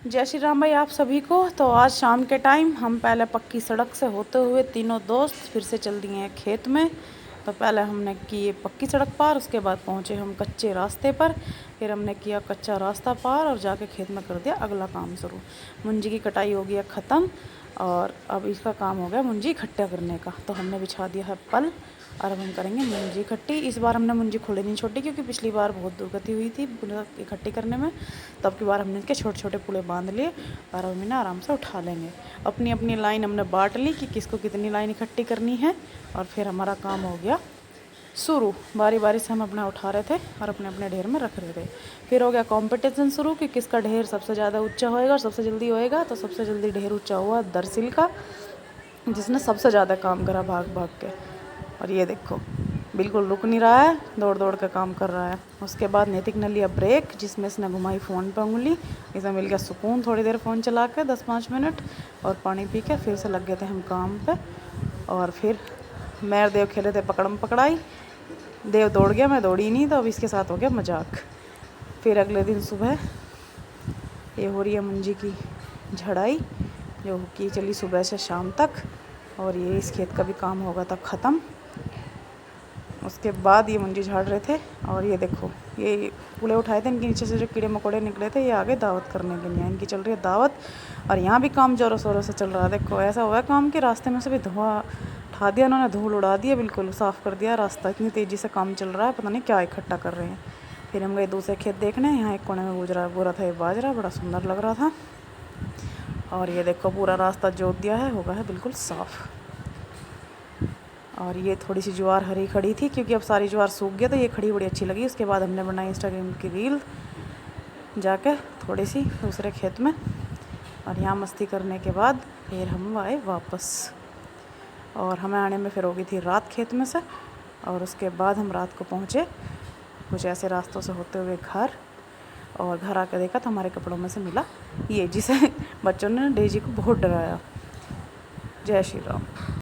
जय श्री राम भाई आप सभी को। तो आज शाम के टाइम हम पहले पक्की सड़क से होते हुए तीनों दोस्त फिर से चल दिए हैं खेत में। तो पहले हमने की ये पक्की सड़क पार, उसके बाद पहुँचे हम कच्चे रास्ते पर। फिर हमने किया कच्चा रास्ता पार और जाके खेत में कर दिया अगला काम शुरू। मुंजी की कटाई हो गया ख़त्म और अब इसका काम हो गया मुंजी इकट्ठा करने का। तो हमने बिछा दिया है पल और अब हम करेंगे मुंजी इकट्ठी। इस बार हमने मुंजी खुले नहीं छोड़ी क्योंकि पिछली बार बहुत दुर्गति हुई थी इकट्ठी करने में। तो अब की बार हमने इसके छोटे छोटे पुले बांध लिए और हम इन्हें आराम से उठा लेंगे। अपनी अपनी लाइन हमने बांट ली कि किसको कितनी लाइन इकट्ठी करनी है और फिर हमारा काम हो गया शुरू। बारी बारी से हम अपना उठा रहे थे और अपने अपने ढेर में रख रहे थे। फिर हो गया कंपटीशन शुरू कि किसका ढेर सबसे ज़्यादा ऊंचा होएगा और सबसे जल्दी होएगा। तो सबसे जल्दी ढेर ऊंचा हुआ दरसिल का, जिसने सबसे ज़्यादा काम करा भाग भाग के। और ये देखो बिल्कुल रुक नहीं रहा है, दौड़ दौड़ के काम कर रहा है। उसके बाद नैतिक ने लिया ब्रेक, जिसमें इसने घुमाई फ़ोन पर उंगली। इसे मिल गया सुकून थोड़ी देर फ़ोन चला के 10-5 मिनट और पानी पी के फिर से लग गए थे हम काम पे। और फिर मैं और देव खेले थे पकड़म पकड़ाई। देव दौड़ गया, मैं दौड़ी नहीं, तो अब इसके साथ हो गया मजाक। फिर अगले दिन सुबह ये हो रही है मुंजी की झड़ाई, जो की चली सुबह से शाम तक। और ये इस खेत का भी काम होगा तब ख़त्म। उसके बाद ये मुंजी झाड़ रहे थे और ये देखो ये पुले उठाए थे, इनके नीचे से जो कीड़े मकोड़े निकले थे ये आगे दावत करने के लिए। इनकी चल रही है दावत और यहाँ भी काम ज़ोरों शोरों से चल रहा है। देखो ऐसा हुआ है काम कि रास्ते में से भी धुआं उठा दिया इन्होंने, धूल उड़ा दिया, बिल्कुल साफ़ कर दिया रास्ता। इतनी तेज़ी से काम चल रहा है, पता नहीं क्या इकट्ठा कर रहे हैं। फिर हम गए दूसरे खेत देखने। यहाँ एक कोने में गुजरा बुरा था ये बाजरा, बड़ा सुंदर लग रहा था। और ये देखो पूरा रास्ता जोत दिया है, होगा है बिल्कुल साफ़। और ये थोड़ी सी ज्वार हरी खड़ी थी क्योंकि अब सारी ज्वार सूख गया, तो ये खड़ी बड़ी अच्छी लगी। उसके बाद हमने बनाई इंस्टाग्राम की रील जाकर थोड़ी सी दूसरे खेत में। और यहाँ मस्ती करने के बाद फिर हम आए वापस और हमें आने में फिर हो गई थी रात खेत में से। और उसके बाद हम रात को पहुँचे कुछ ऐसे रास्तों से होते हुए घर। और घर आकर देखा तो हमारे कपड़ों में से मिला ये, जिसे बच्चों ने डेजी को बहुत डराया। जय श्री राम।